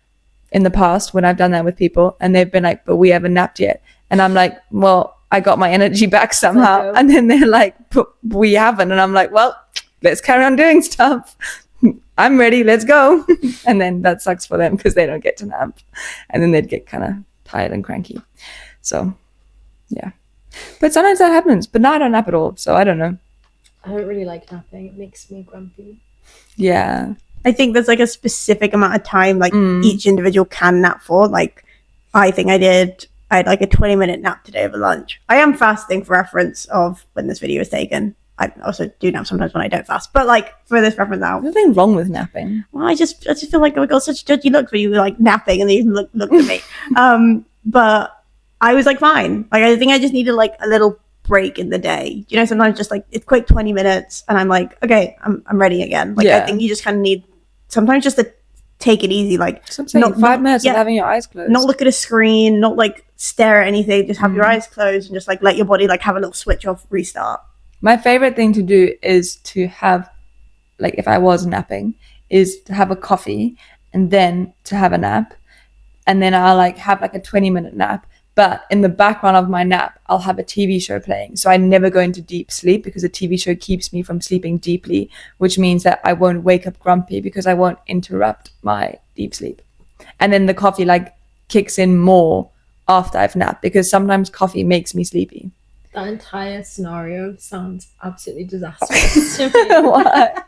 B: in the past, when I've done that with people and they've been like, but we haven't napped yet. And I'm like, well, I got my energy back somehow.
C: Okay.
B: And then they're like, but we haven't. And I'm like, well, let's carry on doing stuff. I'm ready. Let's go. And then that sucks for them because they don't get to nap. And then they'd get kind of tired and cranky. So, yeah. But sometimes that happens. But now I don't nap at all. So I don't know.
C: I don't really like napping. It makes me grumpy.
B: Yeah.
A: I think there's like a specific amount of time like each individual can nap for. Like, I think I had like a 20-minute nap today over lunch. I am fasting for reference of when this video is taken. I also do nap sometimes when I don't fast, but like for this reference now,
B: there's nothing wrong with napping.
A: Well, I just feel like I got such judgy looks when you were like napping and then you look at me. But I was like, fine. Like, I think I just needed like a little break in the day. You know, sometimes just like it's quick 20 minutes and I'm like, okay, I'm ready again. Like, I think you just kind of need sometimes just to take it easy. Like,
B: not 5 minutes of having your eyes closed.
A: Not look at a screen, not like stare at anything, just have your eyes closed and just like let your body like have a little switch off, restart.
B: My favorite thing to do is to have, like, if I was napping, is to have a coffee and then to have a nap. And then I'll like have like a 20-minute nap. But in the background of my nap, I'll have a TV show playing. So I never go into deep sleep because a TV show keeps me from sleeping deeply, which means that I won't wake up grumpy because I won't interrupt my deep sleep. And then the coffee like kicks in more after I've napped because sometimes coffee makes me sleepy.
C: That entire scenario sounds absolutely disastrous to me.
B: Why?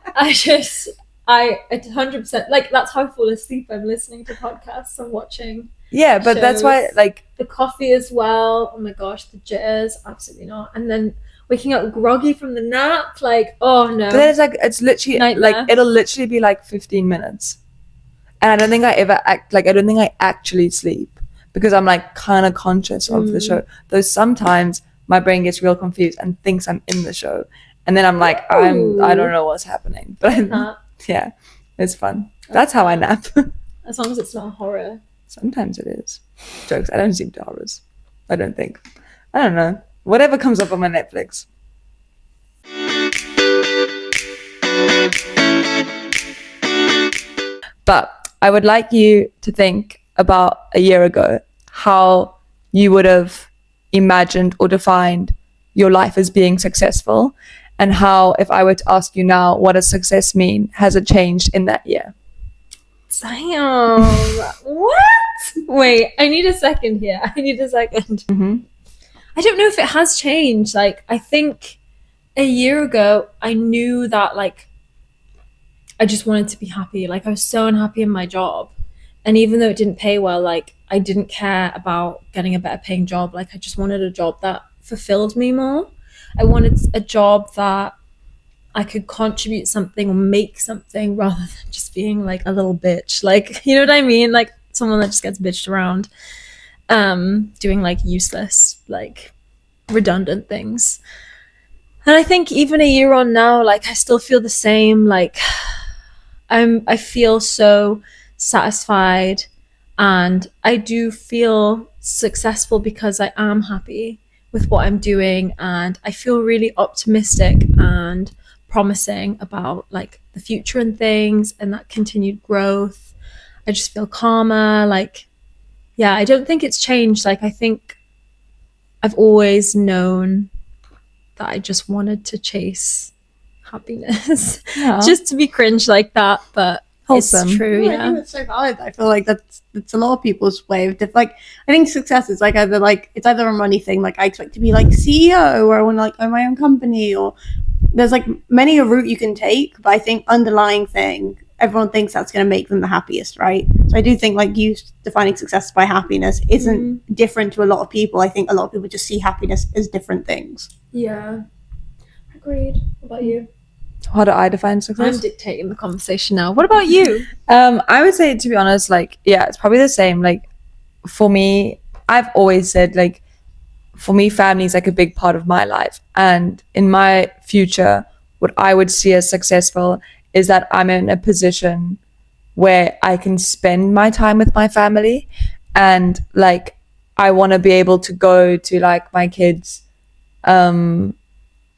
C: I 100%, like, that's how I fall asleep. I'm listening to podcasts, I'm watching
B: but shows. That's why, like,
C: the coffee as well, oh my gosh, the jitters, absolutely not. And then waking up groggy from the nap, like, oh no.
B: But then it's like, it's literally nightmare. Like, it'll literally be like 15 minutes and I don't think I actually sleep because I'm like kind of conscious of the show, though sometimes my brain gets real confused and thinks I'm in the show and then I'm like, I don't know what's happening, but yeah, it's fun. That's how I nap.
C: As long as it's not horror.
B: Sometimes it is. Jokes. I don't sleep to horrors. I don't think. I don't know. Whatever comes up on my Netflix. But I would like you to think about a year ago how you would have imagined or defined your life as being successful, and how, if I were to ask you now, what does success mean, has it changed in that year?
C: Damn. What? Wait, I need a second here.
B: Mm-hmm.
C: I don't know if it has changed. Like, I think a year ago, I knew that, like, I just wanted to be happy. Like, I was so unhappy in my job. And even though it didn't pay well, like, I didn't care about getting a better paying job. Like, I just wanted a job that fulfilled me more. I wanted a job that I could contribute something or make something rather than just being like a little bitch. Like, you know what I mean? Like someone that just gets bitched around, doing like useless, like redundant things. And I think even a year on now, like I still feel the same. Like I feel so satisfied and I do feel successful because I am happy with what I'm doing and I feel really optimistic and promising about like the future and things and that continued growth. I just feel calmer. Like, yeah, I don't think it's changed. Like, I think I've always known that I just wanted to chase happiness.
B: Yeah.
C: Just to be cringe like that, but wholesome. It's true.
A: I think it's so valid. I feel like that's a lot of people's way of like. I think success is like it's either a money thing, like I expect to be like CEO, or I want to like own my own company, or there's like many a route you can take. But I think underlying thing, everyone thinks that's going to make them the happiest, right? So I do think like you defining success by happiness isn't different to a lot of people. I think a lot of people just see happiness as different things.
C: Yeah, agreed. What about you?
B: How do I define success?
C: I'm dictating the conversation now. What about you?
B: I would say, to be honest, like, yeah, it's probably the same. Like, for me, I've always said, like, for me, family is like a big part of my life. And in my future, what I would see as successful is that I'm in a position where I can spend my time with my family. And, like, I want to be able to go to, like, my kids'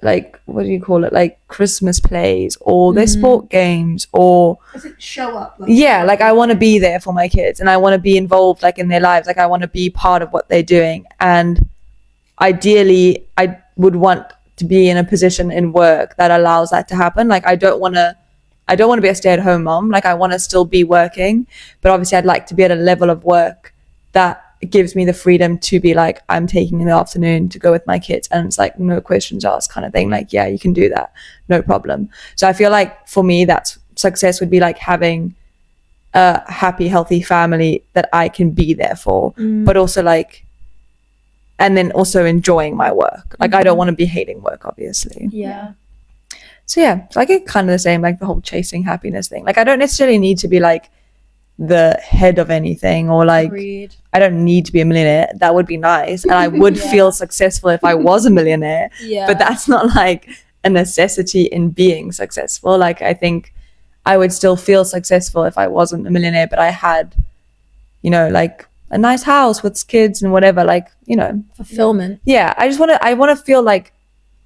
B: like, what do you call it, like Christmas plays or their sport games, or
A: show up
B: like I want to be there for my kids and I want to be involved like in their lives. Like I want to be part of what they're doing, and ideally I would want to be in a position in work that allows that to happen. Like I don't want to be a stay-at-home mom. Like I want to still be working, but obviously I'd like to be at a level of work that gives me the freedom to be like, I'm taking in the afternoon to go with my kids, and it's like no questions asked kind of thing. Like, yeah, you can do that, no problem. So I feel like for me, that's success would be like having a happy, healthy family that I can be there for, but also like, and then also enjoying my work. Like I don't want to be hating work, obviously.
C: Yeah.
B: So yeah, so I get kind of the same, like the whole chasing happiness thing. Like I don't necessarily need to be like the head of anything, or like
C: Agreed.
B: I don't need to be a millionaire. That would be nice, and I would feel successful if I was a millionaire. But that's not like a necessity in being successful. Like I think I would still feel successful if I wasn't a millionaire, but I had, you know, like a nice house with kids and whatever, like, you know,
C: fulfillment.
B: Yeah, I want to feel like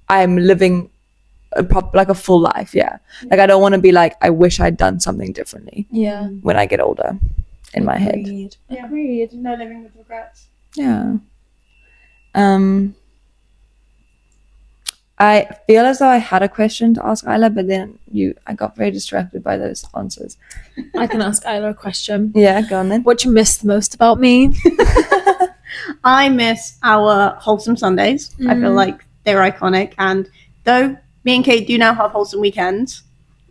B: I'm living a full life. Yeah, like I don't want to be like, I wish I'd done something differently.
C: Yeah,
B: when I get older, in my head.
A: Yeah, agreed. No living with regrets.
B: Yeah. I feel as though I had a question to ask Isla, but then I got very distracted by those answers.
C: I can ask Isla a question.
B: Yeah, go on then.
C: What you miss the most about me?
A: I miss our wholesome Sundays. I feel like they're iconic, and though me and Kate do now have wholesome weekends,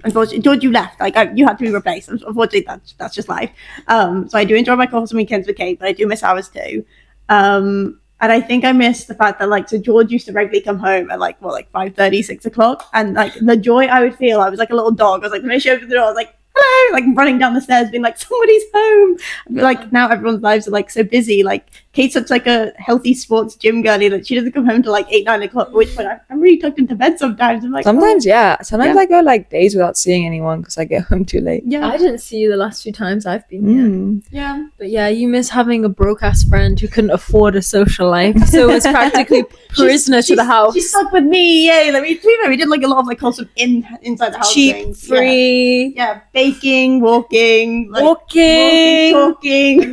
A: unfortunately, George, you left. Like you had to be replaced. Unfortunately, that's just life. So I do enjoy my wholesome weekends with Kate, but I do miss ours too. And I think I miss the fact that like, so George used to regularly come home at like 5:30, 6 o'clock, and like the joy I would feel. I was like a little dog. I was like, when I showed up the door, I was like, hello, like running down the stairs, being like, somebody's home. Like now everyone's lives are like so busy. Like Kate's such like a healthy sports gym girlie that she doesn't come home till like 8, 9 o'clock, at which point I'm really tucked into bed sometimes. I'm like,
B: sometimes I go like days without seeing anyone because I get home too late.
C: Yeah, I didn't see you the last few times I've been here.
A: Yeah,
C: but yeah, you miss having a broke ass friend who couldn't afford a social life, so was practically prisoner to the house.
A: She stuck with me. Yay! Like, we did like a lot of like wholesome inside the house
C: cheap,
A: things.
C: free.
A: Yeah, baking, walking,
C: talking.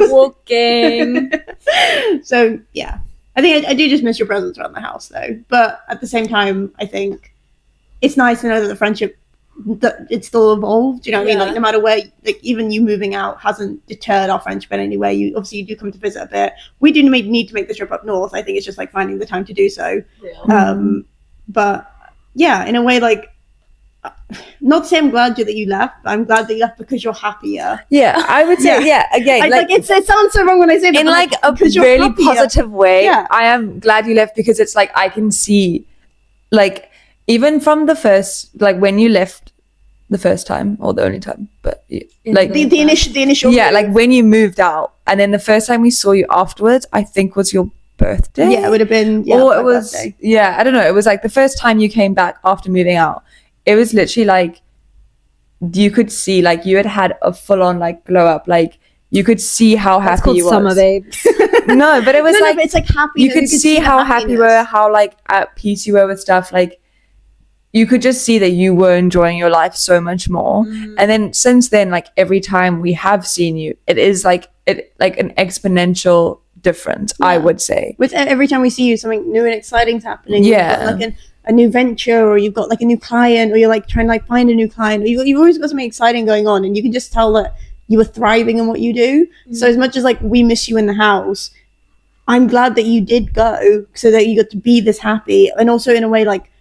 A: So yeah, I think I do just miss your presence around the house though. But at the same time, I think it's nice to know that the friendship, that it's still evolved. You know what I mean? Like no matter where, like even you moving out hasn't deterred our friendship in any way. You obviously do come to visit a bit. We do need to make the trip up north. I think it's just like finding the time to do so. But yeah, in a way, like. Not to say I'm glad that you left, but I'm glad that you left because you're happier.
B: Yeah, I would say, again.
A: Like it sounds so wrong when I say that.
B: In like a really positive way, I am glad you left because it's like I can see, like, even from the first, like when you left the first time, or the only time, but like
A: the initial
B: yeah, like when you moved out, and then the first time we saw you afterwards, I think was your birthday.
A: Yeah, it would have been,
B: or it was birthday. I don't know, it was like the first time you came back after moving out. It was literally like you could see like you had a full-on like glow up, like you could see how happy you were.
C: Summer babes.
B: No, but it was
A: but it's like happy.
B: You could see how happy you were, how like at peace you were with stuff. Like you could just see that you were enjoying your life so much more. And then since then, like every time we have seen you, it is like an exponential difference. I would say. With
A: every time we see you, something new and exciting's happening.
B: Yeah.
A: Like a new venture, or you've got like a new client, or you're like trying to like find a new client, or you've always got something exciting going on, and you can just tell that you were thriving in what you do. So as much as like we miss you in the house, I'm glad that you did go so that you got to be this happy. And also in a way, like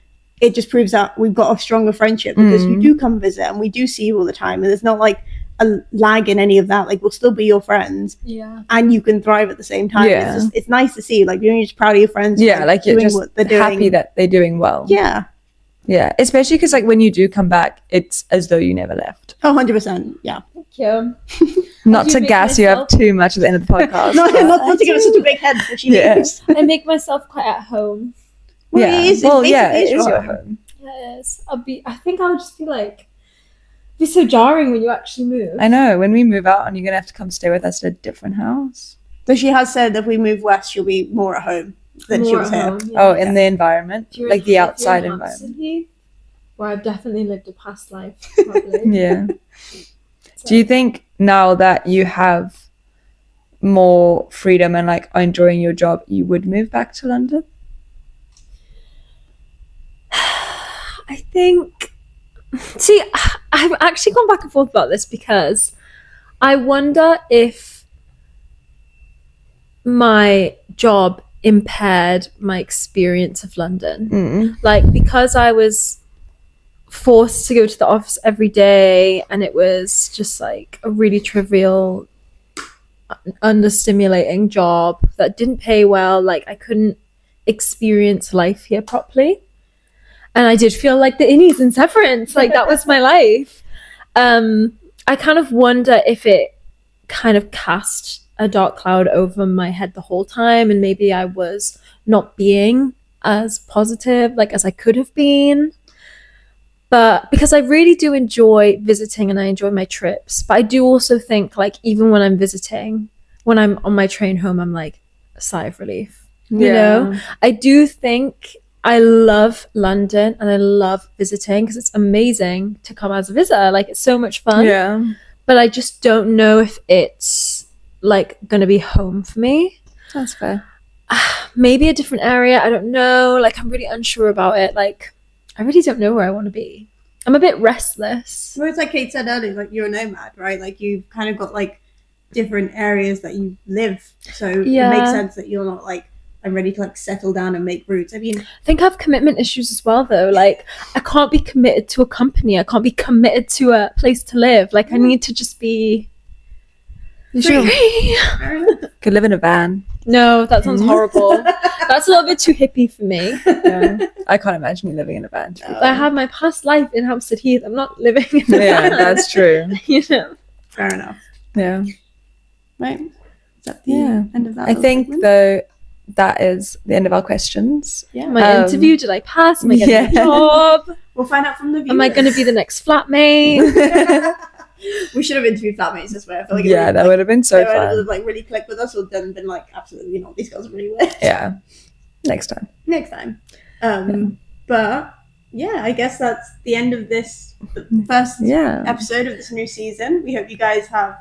A: it just proves that we've got a stronger friendship because you do come visit and we do see you all the time, and there's not like a lag in any of that. Like we'll still be your friends, and you can thrive at the same time. It's nice to see, like you're just proud of your friends,
B: like you're just what they're doing. Happy that they're doing well. Especially because like when you do come back, it's as though you never left.
A: 100%.
C: Thank you.
B: Not to gas you up too much at the end of the podcast.
A: not to give us such a big head before she leaves.
C: I make myself quite at home.
B: It is your home.
C: Yeah, it is. I think I'll just be like, it'd be so jarring when you actually move.
B: I know, when we move out and you're gonna have to come stay with us at a different house.
A: But she has said that if we move west, she'll be more at home than she was here.
B: In the environment, like the outside environment.
C: Where I've definitely lived a past life. Probably.
B: So. Do you think now that you have more freedom and like are enjoying your job, you would move back to London?
C: I think. See, I've actually gone back and forth about this because I wonder if my job impaired my experience of London. Like, because I was forced to go to the office every day and it was just like a really trivial, understimulating job that didn't pay well. Like, I couldn't experience life here properly. And I did feel like the innies in Severance. Like, that was my life. I kind of wonder if it kind of cast a dark cloud over my head the whole time, and maybe I was not being as positive like as I could have been. But because I really do enjoy visiting and I enjoy my trips, but I do also think like even when I'm visiting, when I'm on my train home, I'm like a sigh of relief. You know, I do think I love London and I love visiting because it's amazing to come as a visitor. Like, it's so much fun.
B: Yeah.
C: But I just don't know if it's like going to be home for me.
B: That's fair.
C: Maybe a different area. I don't know. Like, I'm really unsure about it. Like, I really don't know where I want to be. I'm a bit restless.
A: Well, it's like Kate said earlier, like, you're a nomad, right? Like, you've kind of got like different areas that you live. So it makes sense that you're not like, I'm ready to like settle down and make roots. I mean,
C: I think I have commitment issues as well, though. Like, I can't be committed to a company. I can't be committed to a place to live. Like, I need to just be free.
B: Could live in a van.
C: No, that sounds horrible. That's a little bit too hippie for me.
B: Yeah. I can't imagine me living in a van.
C: I have my past life in Hampstead Heath. I'm not living in a van.
B: That's true.
C: You know.
A: Fair enough.
B: Yeah.
A: Right. Is that the end of that?
B: I think
A: segment?
B: though that is the end of our questions.
A: Yeah.
C: My interview, did I pass? Am I getting a job?
A: We'll find out from the viewers.
C: Am I going to be the next flatmate?
A: We should have interviewed flatmates this way. I feel like
B: that would have been so fun.
A: Would have like really clicked with us, or then been like, absolutely not. These girls are really weird.
B: Yeah. Next time.
A: But yeah, I guess that's the end of this first episode of this new season. We hope you guys have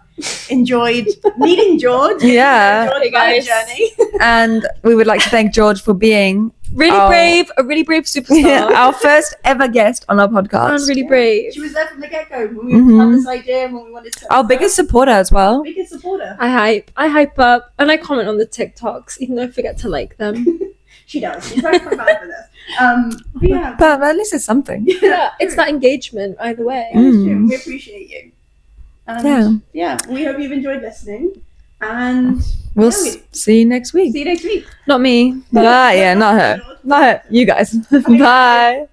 A: enjoyed meeting George.
B: Yeah.
A: George, guys. Journey.
B: And we would like to thank George for being
C: a really brave superstar.
B: Our first ever guest on our podcast.
C: I'm really brave.
A: She was there from the get-go when we had this idea and when we wanted to.
B: Our biggest supporter as well.
A: Biggest supporter.
C: I hype up, and I comment on the TikToks, even though I forget to like them.
A: She does. She's very proud for this.
B: But at least it's something.
C: Yeah, it's that engagement either way.
A: Yeah, that's true. We appreciate you. And we hope you've enjoyed listening. And
B: we'll see you next week.
A: See you next week.
C: Not me.
B: Not her. You guys. Bye.